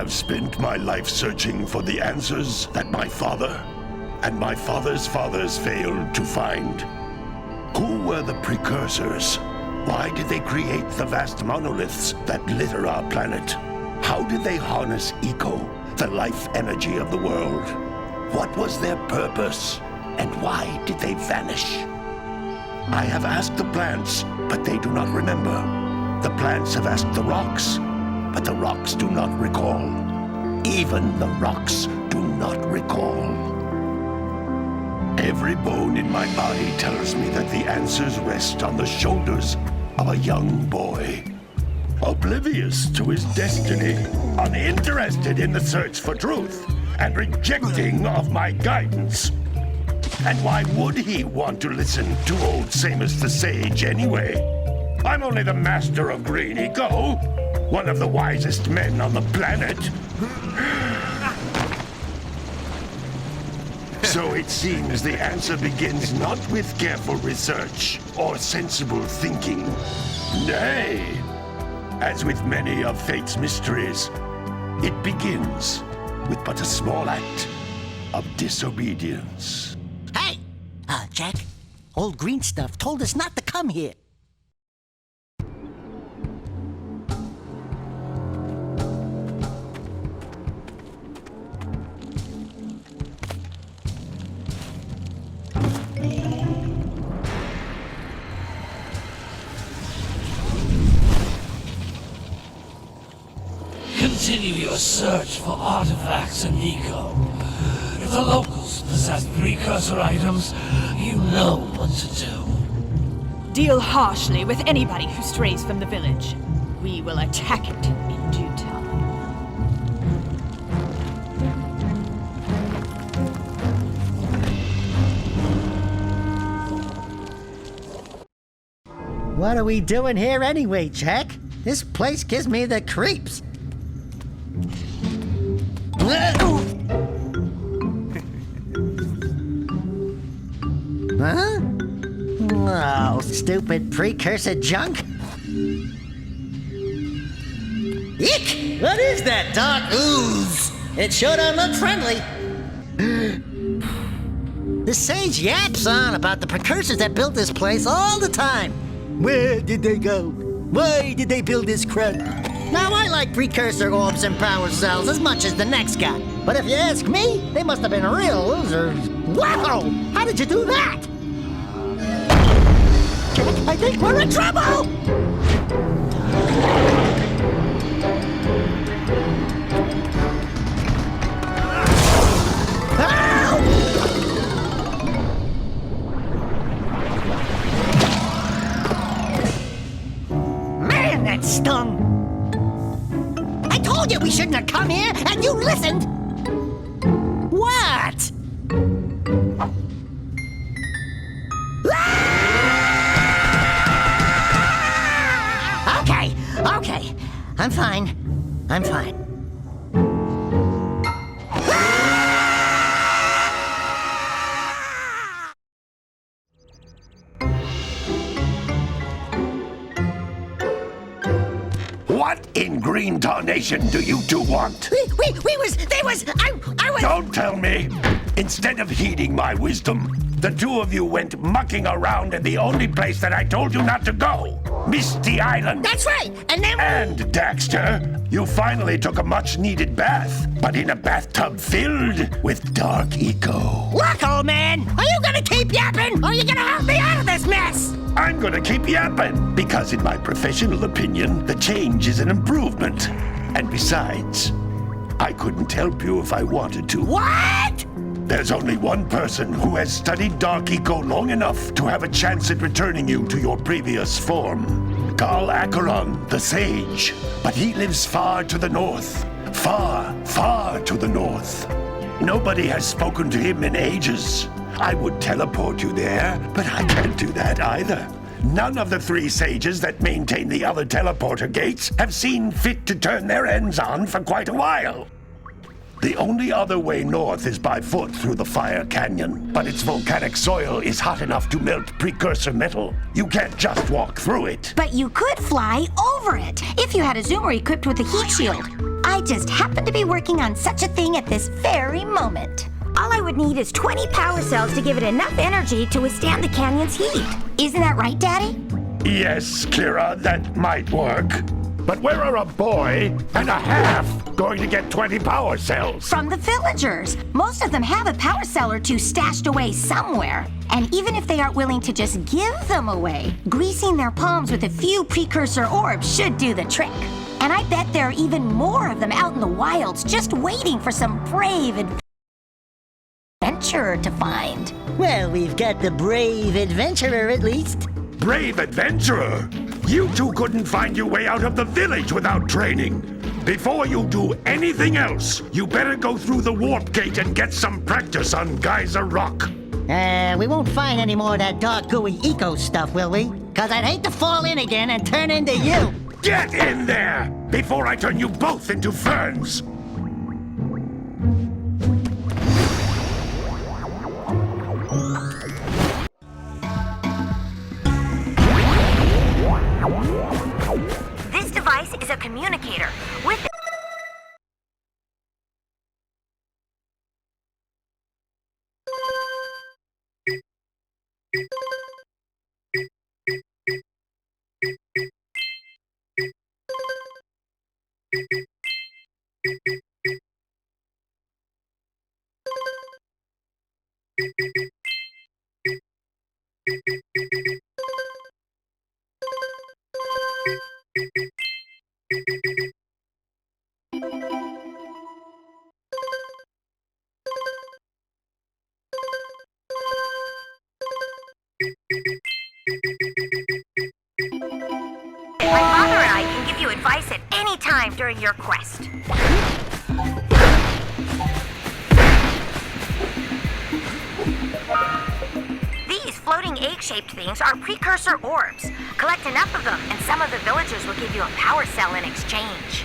have spent my life searching for the answers that my father and my father's fathers failed to find. Who were the precursors? Why did they create the vast monoliths that litter our planet? How did they harness eco, the life energy of the world? What was their purpose, and why did they vanish? I have asked the plants, but they do not remember. The plants have asked the rocks, but the rocks do not recall. Even the rocks do not recall. Every bone in my body tells me that the answers rest on the shoulders of a young boy. Oblivious to his destiny, uninterested in the search for truth, and rejecting of my guidance. And why would he want to listen to old Samus the Sage anyway? I'm only the master of green eco, one of the wisest men on the planet. So it seems the answer begins not with careful research or sensible thinking. Nay, as with many of fate's mysteries, it begins with but a small act of disobedience. Hey! Jack, old green stuff told us not to come here. Continue your search for artifacts and eco. If the locals possess precursor items, you know what to do. Deal harshly with anybody who strays from the village. We will attack it in due time. What are we doing here anyway, Jack? This place gives me the creeps. Huh? Oh, stupid precursor junk. Eek! What is that dark ooze? It sure don't look friendly. The sage yaps on about the precursors that built this place all the time. Where did they go? Why did they build this crud? Now, I like precursor orbs and power cells as much as the next guy. But if you ask me, they must have been real losers. Wow! How did you do that? I think we're in trouble! Man, that stung! I told you we shouldn't have come here, and you listened! What? Okay. I'm fine. What in green tarnation do you two want? I was... Don't tell me! Instead of heeding my wisdom, the two of you went mucking around in the only place that I told you not to go. Misty Island. That's right, and then... And, Daxter, you finally took a much-needed bath, but in a bathtub filled with dark eco. Look, old man, are you gonna keep yapping, or are you gonna help me out of this mess? I'm gonna keep yapping, because in my professional opinion, the change is an improvement. And besides, I couldn't help you if I wanted to. What? There's only one person who has studied Dark Eco long enough to have a chance at returning you to your previous form. Carl Acheron, the Sage. But he lives far to the north. Far, far to the north. Nobody has spoken to him in ages. I would teleport you there, but I can't do that either. None of the three sages that maintain the other teleporter gates have seen fit to turn their ends on for quite a while. The only other way north is by foot through the Fire Canyon, but its volcanic soil is hot enough to melt precursor metal. You can't just walk through it. But you could fly over it, if you had a zoomer equipped with a heat shield. I just happen to be working on such a thing at this very moment. All I would need is 20 power cells to give it enough energy to withstand the canyon's heat. Isn't that right, Daddy? Yes, Kira, that might work. But where are a boy and a half going to get 20 power cells? From the villagers. Most of them have a power cell or two stashed away somewhere. And even if they aren't willing to just give them away, greasing their palms with a few precursor orbs should do the trick. And I bet there are even more of them out in the wilds just waiting for some brave adventurer to find. Well, we've got the brave adventurer at least. Brave adventurer! You two couldn't find your way out of the village without training. Before you do anything else, you better go through the warp gate and get some practice on Geyser Rock. We won't find any more of that dark gooey eco stuff, will we? 'Cause I'd hate to fall in again and turn into you. Get in there before I turn you both into ferns. This device is a communicator. With my father and I can give you advice at any time during your quest. These floating egg-shaped things are precursor orbs. Collect enough of them, and some of the villagers will give you a power cell in exchange.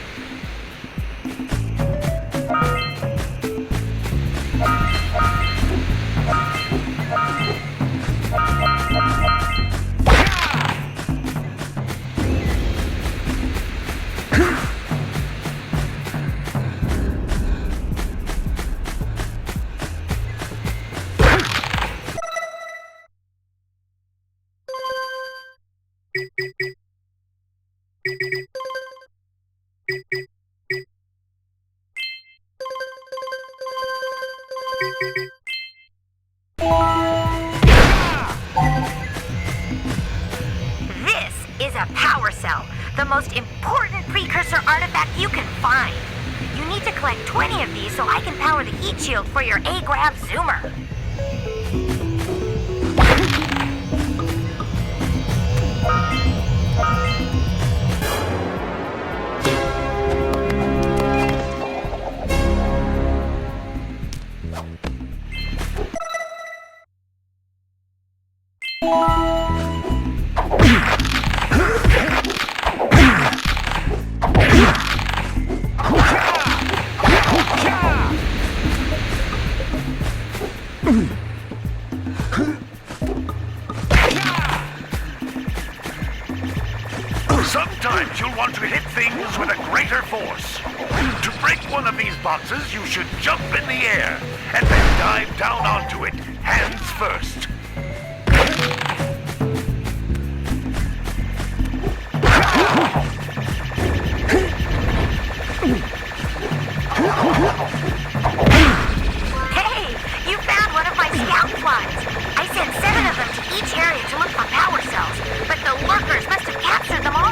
This is a power cell, the most important precursor artifact you can find. You need to collect 20 of these so I can power the heat shield for your A-Grab Zoomer. Sometimes you'll want to hit things with a greater force. To break one of these boxes, you should jump in the air and then dive down onto it, hands first. Hey, you found one of my scout flies. I sent 7 of them to each area to look for power cells, but the lurkers must have captured them all.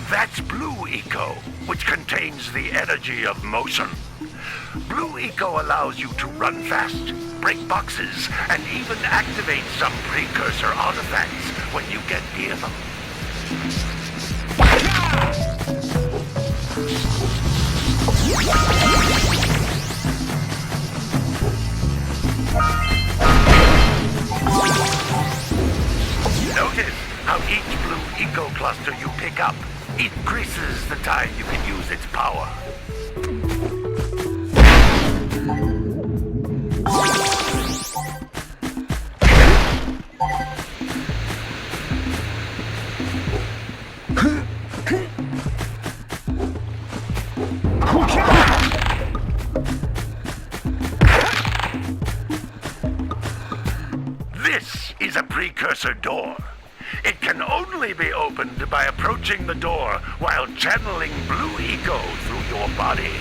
That's Blue Eco, which contains the energy of motion. Blue Eco allows you to run fast, break boxes, and even activate some precursor artifacts when you get near them. up increases the time you can use its power. This is a precursor door. It can only be opened by approaching the door while channeling blue eco through your body.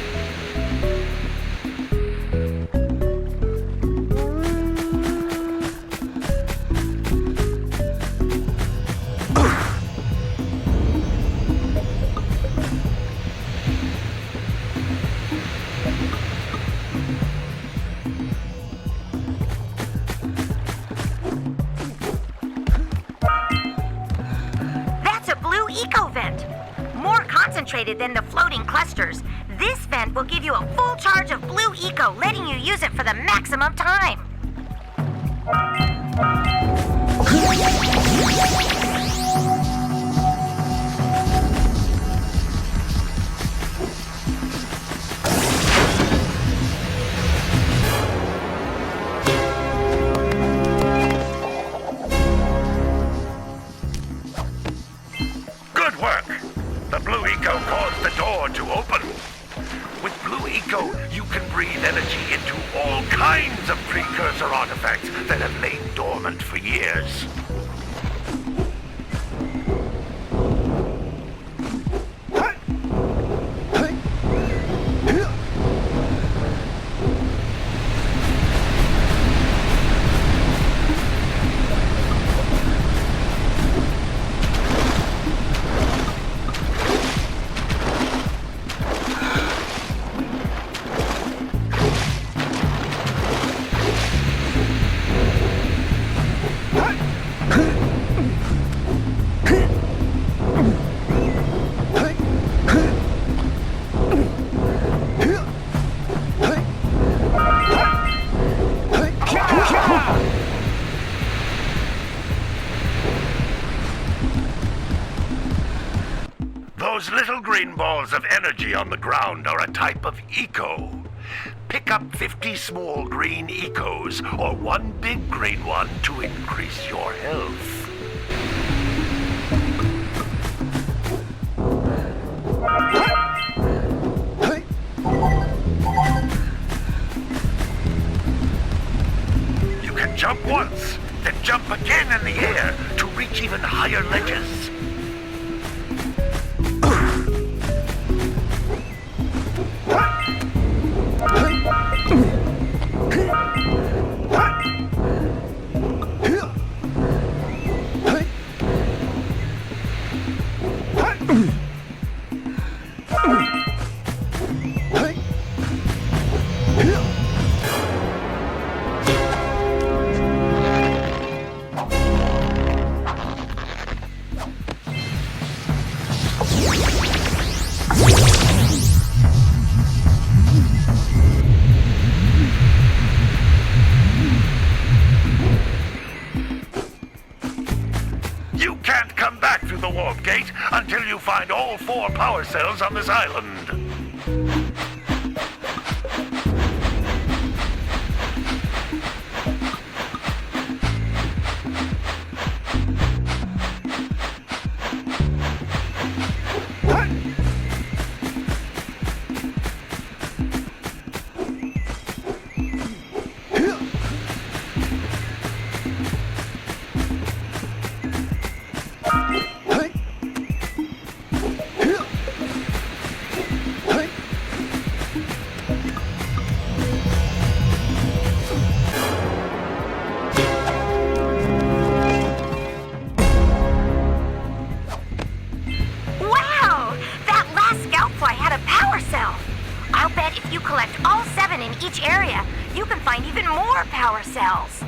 Than the floating clusters. This vent will give you a full charge of blue eco, letting you use it for the maximum time. Good work! The blue eco caused the door to open. With blue eco, you can breathe energy into all kinds of precursor artifacts that have lain dormant for years. Those little green balls of energy on the ground are a type of eco. Pick up 50 small green ecos or one big green one to increase your health. You can jump once, then jump again in the air to reach even higher ledges. You can't come back through the warp gate until you find all 4 power cells on this island. each area, you can find even more power cells.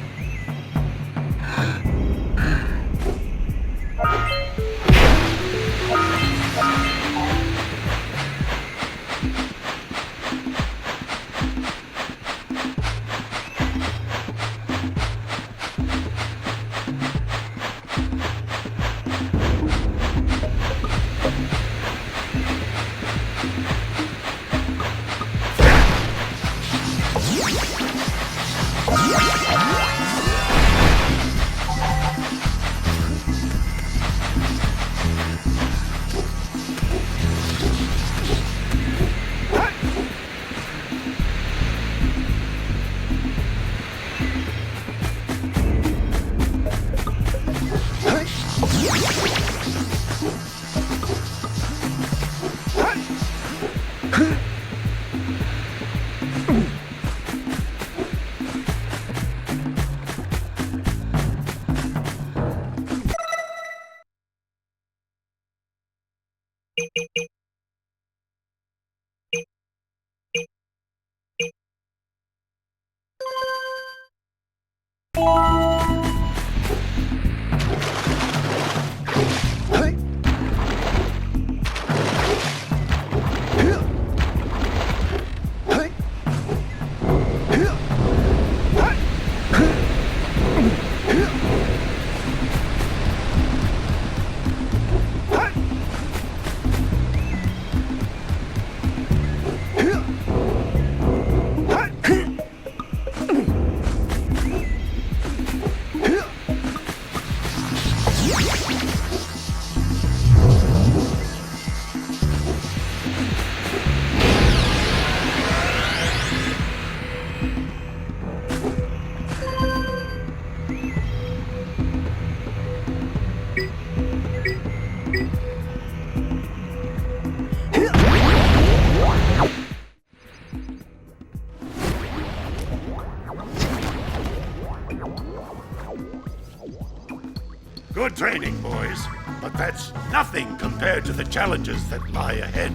Good training, boys, but that's nothing compared to the challenges that lie ahead.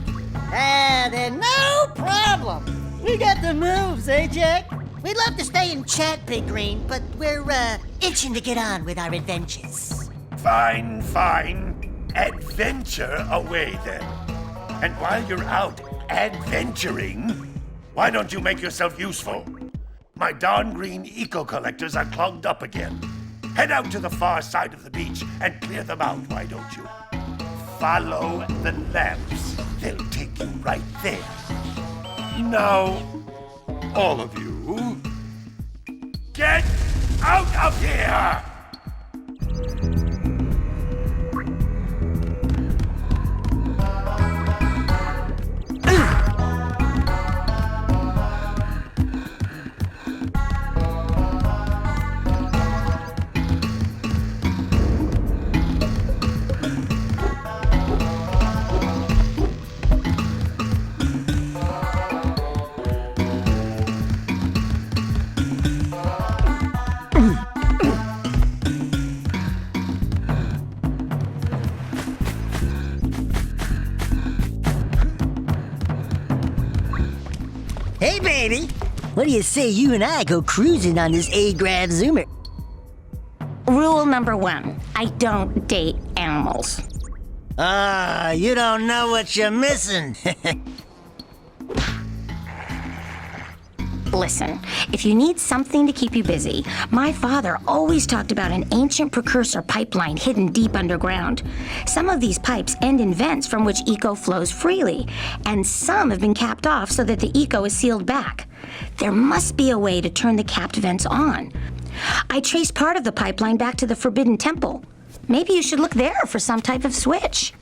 Then no problem. We got the moves, eh, Jack? We'd love to stay and chat, Big Green, but we're, itching to get on with our adventures. Fine, fine. Adventure away, then. And while you're out adventuring, why don't you make yourself useful? My darn green eco-collectors are clogged up again. Head out to the far side of the beach and clear them out, why don't you? Follow the lamps. They'll take you right there. Now, all of you, get out of here! Hey, baby. What do you say you and I go cruising on this A-grad Zoomer? Rule number 1, I don't date animals. You don't know what you're missing. Listen, if you need something to keep you busy, my father always talked about an ancient precursor pipeline hidden deep underground. Some of these pipes end in vents from which eco flows freely, and some have been capped off so that the eco is sealed back. There must be a way to turn the capped vents on. I traced part of the pipeline back to the Forbidden Temple. Maybe you should look there for some type of switch.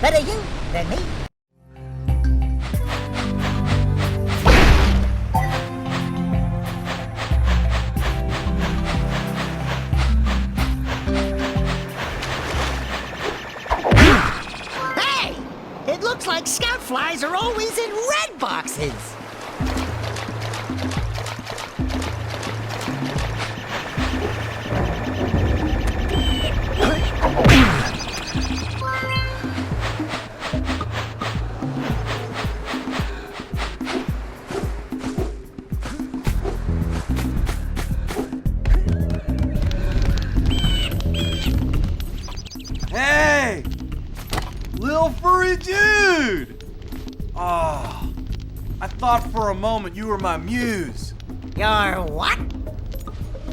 Better you than me. Hey! It looks like scout flies are always in red boxes. Hey! Little furry dude! Oh, I thought for a moment you were my muse. Your what?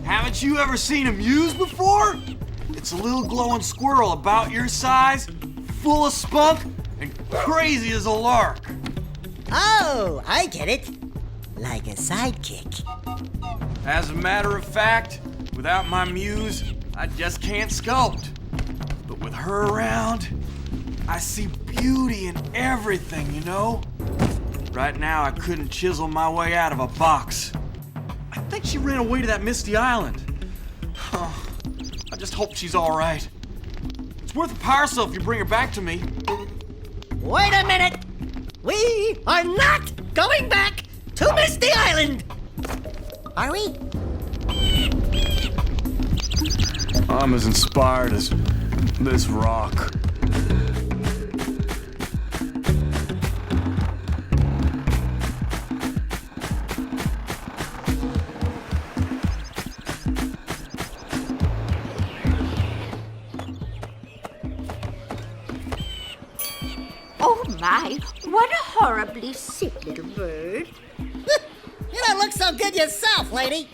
Haven't you ever seen a muse before? It's a little glowing squirrel about your size, full of spunk, and crazy as a lark. Oh, I get it. Like a sidekick. As a matter of fact, without my muse, I just can't sculpt. But with her around, I see beauty in everything, you know? Right now, I couldn't chisel my way out of a box. I think she ran away to that misty island. Oh, I just hope she's all right. It's worth a power cell if you bring her back to me. Wait a minute! We are not going back to Misty Island! Are we? I'm as inspired as this rock. Oh my, what a horribly sick little bird. You don't look so good yourself, lady.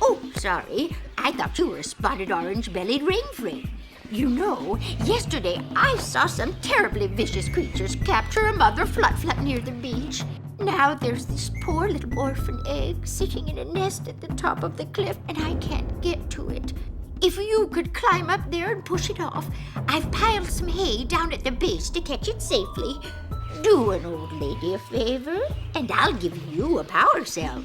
Oh, sorry. I thought you were a spotted orange-bellied rainframe. You know, yesterday I saw some terribly vicious creatures capture a mother flut-flut near the beach. Now there's this poor little orphan egg sitting in a nest at the top of the cliff, and I can't get to it. If you could climb up there and push it off, I've piled some hay down at the base to catch it safely. Do an old lady a favor, and I'll give you a power cell.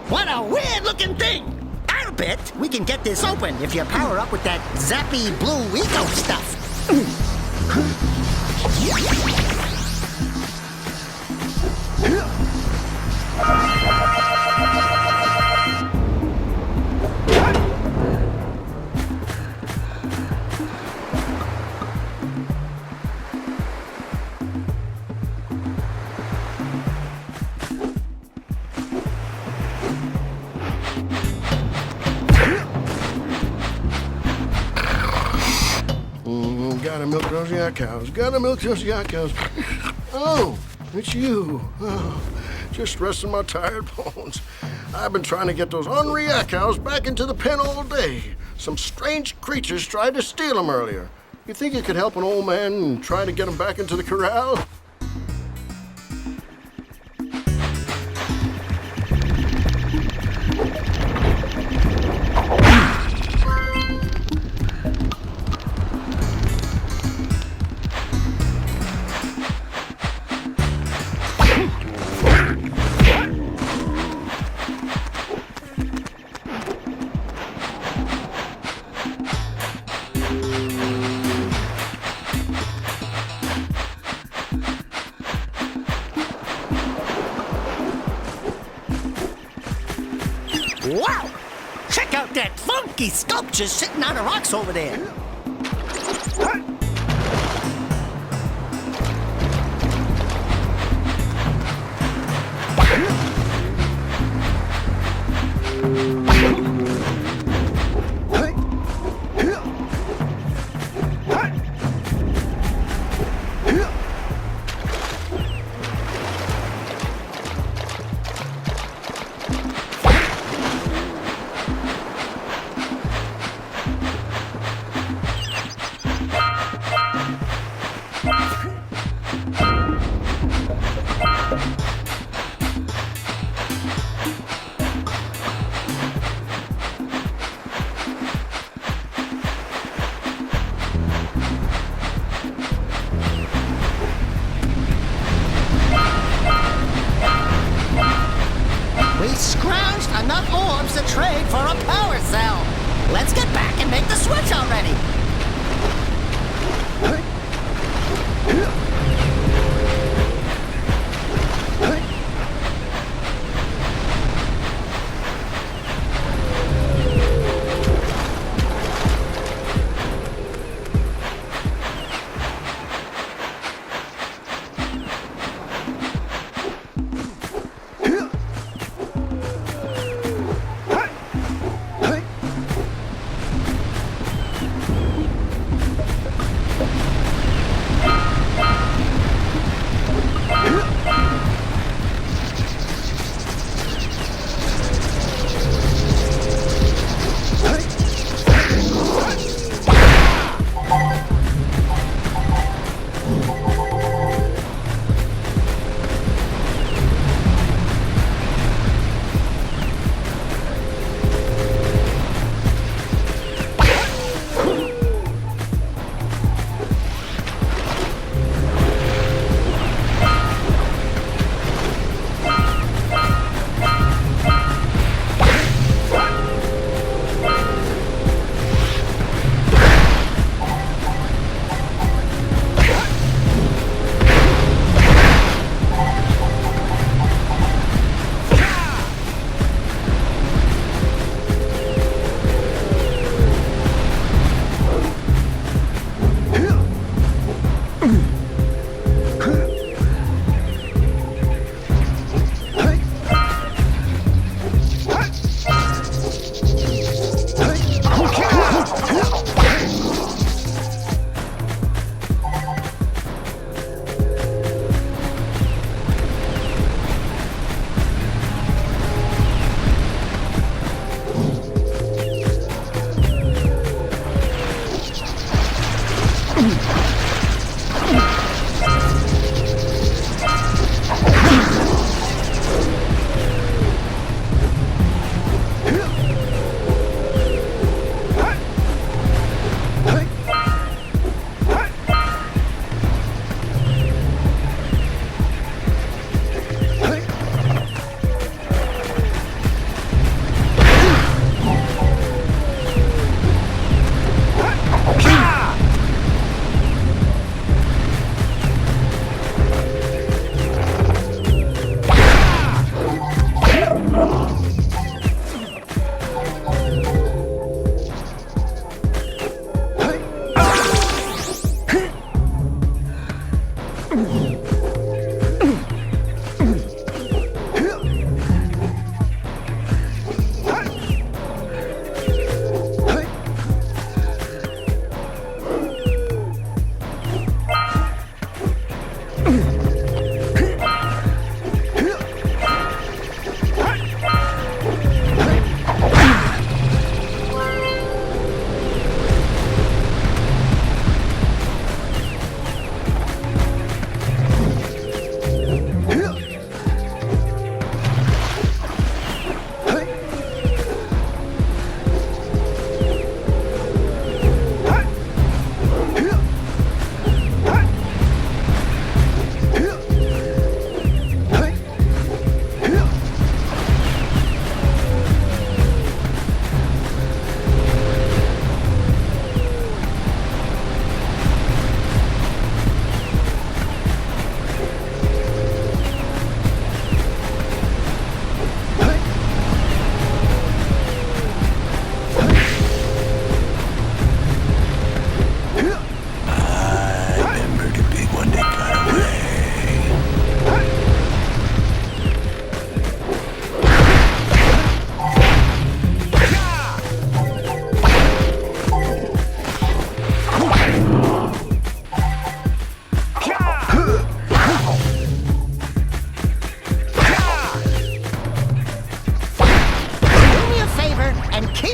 What a weird-looking thing! I'll bet we can get this open if you power up with that zappy blue eco stuff. Gotta milk those yak cows. Gotta milk those yak cows. Oh, it's you. Oh, just resting my tired bones. I've been trying to get those ornery yak cows back into the pen all day. Some strange creatures tried to steal them earlier. You think you could help an old man and try to get them back into the corral? Wow! Check out that funky sculpture sitting on the rocks over there.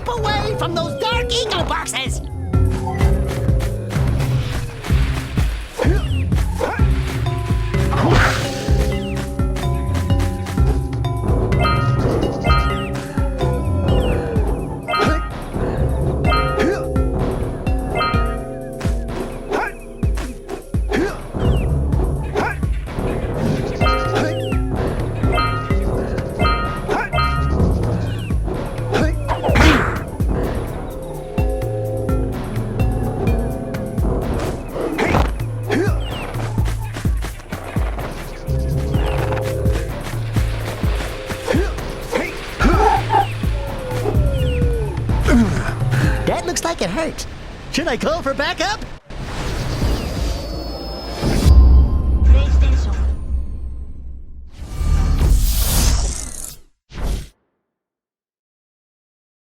Keep away from those dark eco boxes! That looks like it hurts. Should I call for backup?